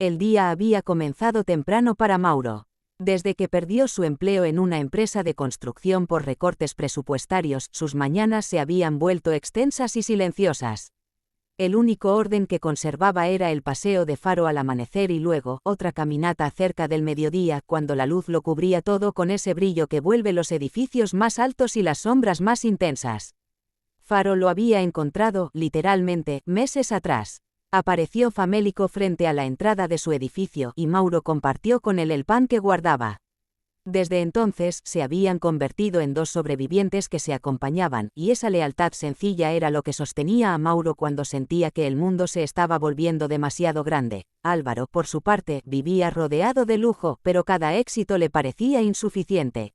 El día había comenzado temprano para Mauro. Desde que perdió su empleo en una empresa de construcción por recortes presupuestarios, sus mañanas se habían vuelto extensas y silenciosas. El único orden que conservaba era el paseo de Faro al amanecer y luego otra caminata cerca del mediodía, cuando la luz lo cubría todo con ese brillo que vuelve los edificios más altos y las sombras más intensas. Faro lo había encontrado, literalmente, meses atrás. Apareció famélico frente a la entrada de su edificio y Mauro compartió con él el pan que guardaba. Desde entonces se habían convertido en dos sobrevivientes que se acompañaban, y esa lealtad sencilla era lo que sostenía a Mauro cuando sentía que el mundo se estaba volviendo demasiado grande. Álvaro, por su parte, vivía rodeado de lujo, pero cada éxito le parecía insuficiente.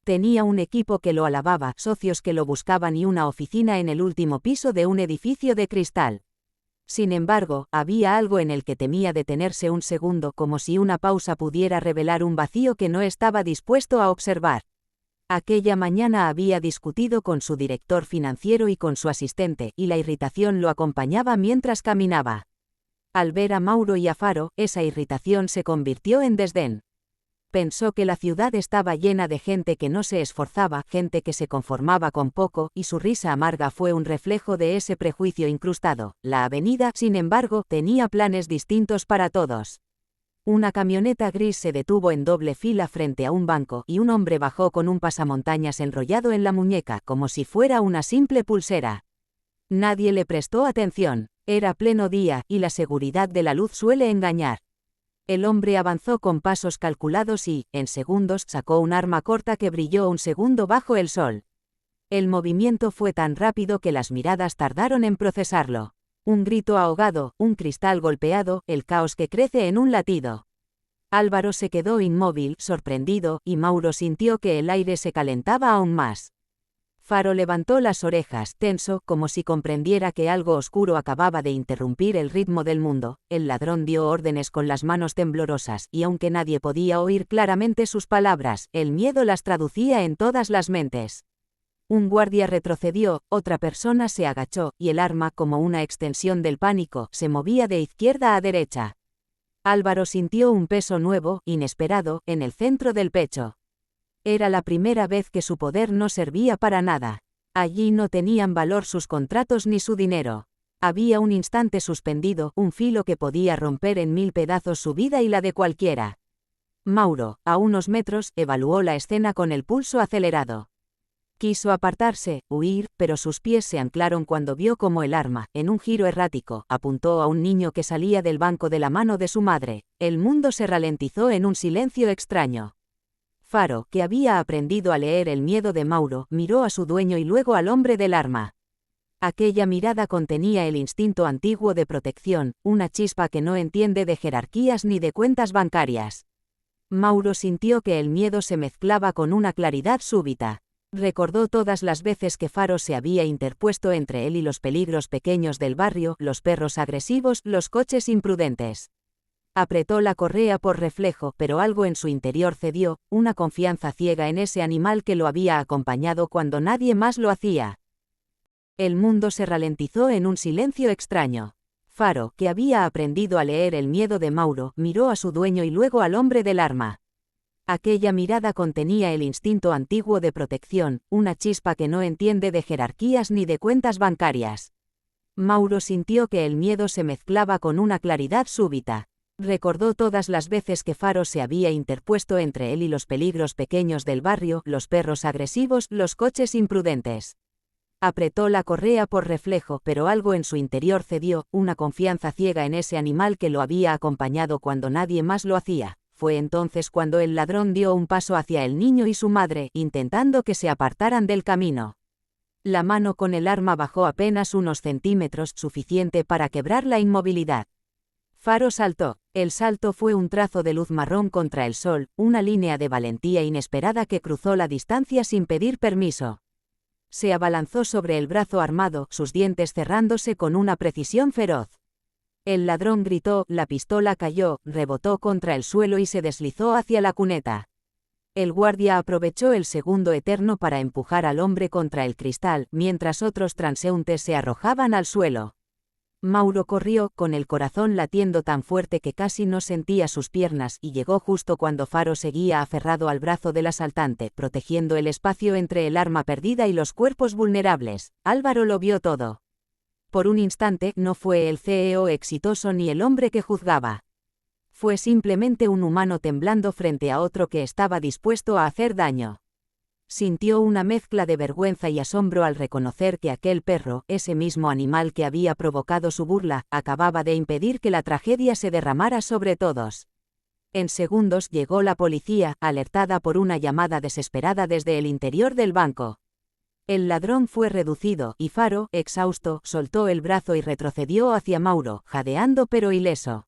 Tenía un equipo que lo alababa, socios que lo buscaban y una oficina en el último piso de un edificio de cristal. Sin embargo, había algo en el que temía detenerse un segundo, como si una pausa pudiera revelar un vacío que no estaba dispuesto a observar. Aquella mañana había discutido con su director financiero y con su asistente, y la irritación lo acompañaba mientras caminaba. Al ver a Mauro y a Faro, esa irritación se convirtió en desdén. Pensó que la ciudad estaba llena de gente que no se esforzaba, gente que se conformaba con poco, y su risa amarga fue un reflejo de ese prejuicio incrustado. La avenida, sin embargo, tenía planes distintos para todos. Una camioneta gris se detuvo en doble fila frente a un banco, y un hombre bajó con un pasamontañas enrollado en la muñeca, como si fuera una simple pulsera. Nadie le prestó atención. Era pleno día, y la seguridad de la luz suele engañar. El hombre avanzó con pasos calculados y, en segundos, sacó un arma corta que brilló un segundo bajo el sol. El movimiento fue tan rápido que las miradas tardaron en procesarlo. Un grito ahogado, un cristal golpeado, el caos que crece en un latido. Álvaro se quedó inmóvil, sorprendido, y Mauro sintió que el aire se calentaba aún más. Faro levantó las orejas, tenso, como si comprendiera que algo oscuro acababa de interrumpir el ritmo del mundo. El ladrón dio órdenes con las manos temblorosas, y aunque nadie podía oír claramente sus palabras, el miedo las traducía en todas las mentes. Un guardia retrocedió, otra persona se agachó, y el arma, como una extensión del pánico, se movía de izquierda a derecha. Álvaro sintió un peso nuevo, inesperado, en el centro del pecho. Era la primera vez que su poder no servía para nada. Allí no tenían valor sus contratos ni su dinero. Había un instante suspendido, un filo que podía romper en 1000 pedazos su vida y la de cualquiera. Mauro, a unos metros, evaluó la escena con el pulso acelerado. Quiso apartarse, huir, pero sus pies se anclaron cuando vio cómo el arma, en un giro errático, apuntó a un niño que salía del banco de la mano de su madre. El mundo se ralentizó en un silencio extraño. Faro, que había aprendido a leer el miedo de Mauro, miró a su dueño y luego al hombre del arma. Aquella mirada contenía el instinto antiguo de protección, una chispa que no entiende de jerarquías ni de cuentas bancarias. Mauro sintió que el miedo se mezclaba con una claridad súbita. Recordó todas las veces que Faro se había interpuesto entre él y los peligros pequeños del barrio, los perros agresivos, los coches imprudentes. Apretó la correa por reflejo, pero algo en su interior cedió, una confianza ciega en ese animal que lo había acompañado cuando nadie más lo hacía. El mundo se ralentizó en un silencio extraño. Faro, que había aprendido a leer el miedo de Mauro, miró a su dueño y luego al hombre del arma. Aquella mirada contenía el instinto antiguo de protección, una chispa que no entiende de jerarquías ni de cuentas bancarias. Mauro sintió que el miedo se mezclaba con una claridad súbita. Recordó todas las veces que Faro se había interpuesto entre él y los peligros pequeños del barrio, los perros agresivos, los coches imprudentes. Apretó la correa por reflejo, pero algo en su interior cedió, una confianza ciega en ese animal que lo había acompañado cuando nadie más lo hacía. Fue entonces cuando el ladrón dio un paso hacia el niño y su madre, intentando que se apartaran del camino. La mano con el arma bajó apenas unos centímetros, suficiente para quebrar la inmovilidad. Faro saltó. El salto fue un trazo de luz marrón contra el sol, una línea de valentía inesperada que cruzó la distancia sin pedir permiso. Se abalanzó sobre el brazo armado, sus dientes cerrándose con una precisión feroz. El ladrón gritó, la pistola cayó, rebotó contra el suelo y se deslizó hacia la cuneta. El guardia aprovechó el segundo eterno para empujar al hombre contra el cristal, mientras otros transeúntes se arrojaban al suelo. Mauro corrió, con el corazón latiendo tan fuerte que casi no sentía sus piernas, y llegó justo cuando Faro seguía aferrado al brazo del asaltante, protegiendo el espacio entre el arma perdida y los cuerpos vulnerables. Álvaro lo vio todo. Por un instante, no fue el CEO exitoso ni el hombre que juzgaba. Fue simplemente un humano temblando frente a otro que estaba dispuesto a hacer daño. Sintió una mezcla de vergüenza y asombro al reconocer que aquel perro, ese mismo animal que había provocado su burla, acababa de impedir que la tragedia se derramara sobre todos. En segundos llegó la policía, alertada por una llamada desesperada desde el interior del banco. El ladrón fue reducido, y Faro, exhausto, soltó el brazo y retrocedió hacia Mauro, jadeando pero ileso.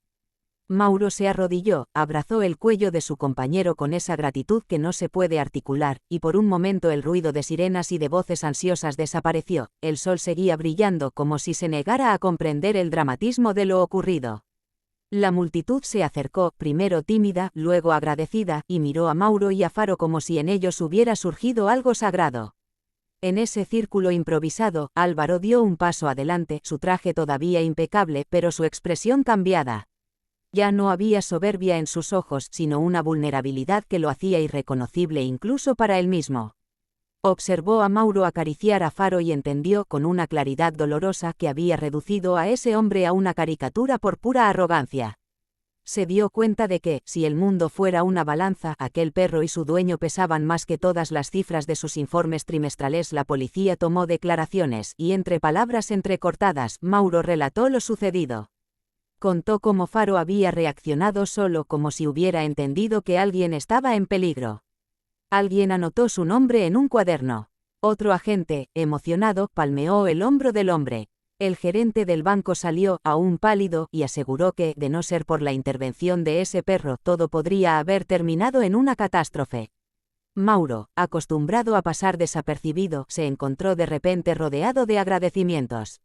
Mauro se arrodilló, abrazó el cuello de su compañero con esa gratitud que no se puede articular, y por un momento el ruido de sirenas y de voces ansiosas desapareció. El sol seguía brillando como si se negara a comprender el dramatismo de lo ocurrido. La multitud se acercó, primero tímida, luego agradecida, y miró a Mauro y a Faro como si en ellos hubiera surgido algo sagrado. En ese círculo improvisado, Álvaro dio un paso adelante, su traje todavía impecable, pero su expresión cambiada. Ya no había soberbia en sus ojos, sino una vulnerabilidad que lo hacía irreconocible incluso para él mismo. Observó a Mauro acariciar a Faro y entendió con una claridad dolorosa que había reducido a ese hombre a una caricatura por pura arrogancia. Se dio cuenta de que, si el mundo fuera una balanza, aquel perro y su dueño pesaban más que todas las cifras de sus informes trimestrales. La policía tomó declaraciones, y entre palabras entrecortadas, Mauro relató lo sucedido. Contó cómo Faro había reaccionado solo como si hubiera entendido que alguien estaba en peligro. Alguien anotó su nombre en un cuaderno. Otro agente, emocionado, palmeó el hombro del hombre. El gerente del banco salió, aún pálido, y aseguró que, de no ser por la intervención de ese perro, todo podría haber terminado en una catástrofe. Mauro, acostumbrado a pasar desapercibido, se encontró de repente rodeado de agradecimientos.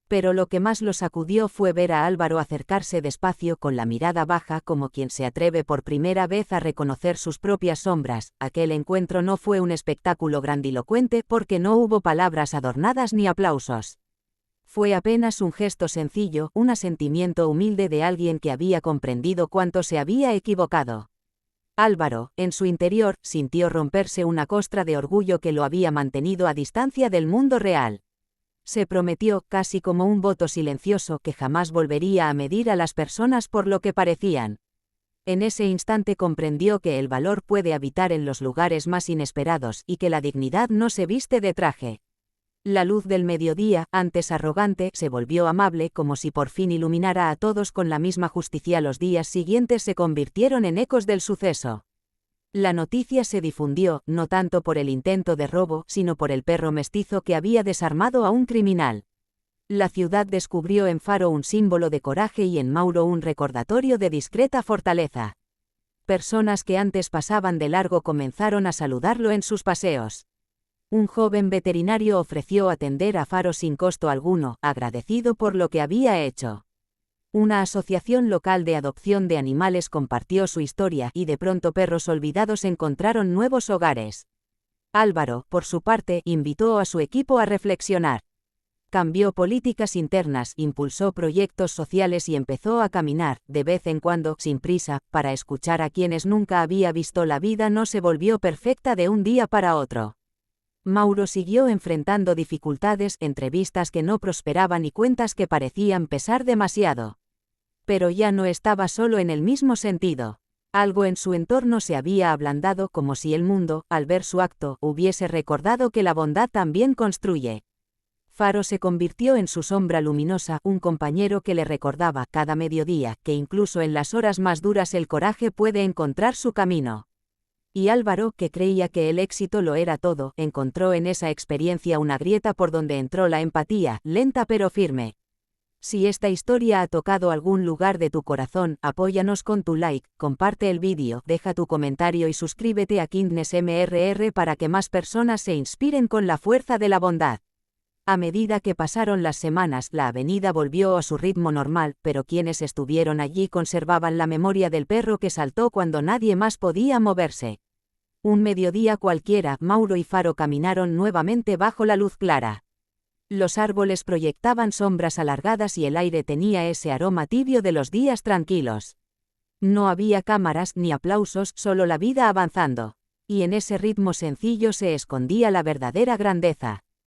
Pero lo que más lo sacudió fue ver a Álvaro acercarse despacio con la mirada baja como quien se atreve por primera vez a reconocer sus propias sombras. Aquel encuentro no fue un espectáculo grandilocuente porque no hubo palabras adornadas ni aplausos. Fue apenas un gesto sencillo, un asentimiento humilde de alguien que había comprendido cuánto se había equivocado. Álvaro, en su interior, sintió romperse una costra de orgullo que lo había mantenido a distancia del mundo real. Se prometió, casi como un voto silencioso, que jamás volvería a medir a las personas por lo que parecían. En ese instante comprendió que el valor puede habitar en los lugares más inesperados y que la dignidad no se viste de traje. La luz del mediodía, antes arrogante, se volvió amable como si por fin iluminara a todos con la misma justicia. Los días siguientes se convirtieron en ecos del suceso. La noticia se difundió, no tanto por el intento de robo, sino por el perro mestizo que había desarmado a un criminal. La ciudad descubrió en Faro un símbolo de coraje y en Mauro un recordatorio de discreta fortaleza. Personas que antes pasaban de largo comenzaron a saludarlo en sus paseos. Un joven veterinario ofreció atender a Faro sin costo alguno, agradecido por lo que había hecho. Una asociación local de adopción de animales compartió su historia y de pronto perros olvidados encontraron nuevos hogares. Álvaro, por su parte, invitó a su equipo a reflexionar. Cambió políticas internas, impulsó proyectos sociales y empezó a caminar, de vez en cuando, sin prisa, para escuchar a quienes nunca había visto. La vida no se volvió perfecta de un día para otro. Mauro siguió enfrentando dificultades, entrevistas que no prosperaban y cuentas que parecían pesar demasiado. Pero ya no estaba solo en el mismo sentido. Algo en su entorno se había ablandado, como si el mundo, al ver su acto, hubiese recordado que la bondad también construye. Faro se convirtió en su sombra luminosa, un compañero que le recordaba, cada mediodía, que incluso en las horas más duras el coraje puede encontrar su camino. Y Álvaro, que creía que el éxito lo era todo, encontró en esa experiencia una grieta por donde entró la empatía, lenta pero firme. Si esta historia ha tocado algún lugar de tu corazón, apóyanos con tu like, comparte el vídeo, deja tu comentario y suscríbete a Kindness MRR para que más personas se inspiren con la fuerza de la bondad. A medida que pasaron las semanas, la avenida volvió a su ritmo normal, pero quienes estuvieron allí conservaban la memoria del perro que saltó cuando nadie más podía moverse. Un mediodía cualquiera, Mauro y Faro caminaron nuevamente bajo la luz clara. Los árboles proyectaban sombras alargadas y el aire tenía ese aroma tibio de los días tranquilos. No había cámaras ni aplausos, solo la vida avanzando. Y en ese ritmo sencillo se escondía la verdadera grandeza.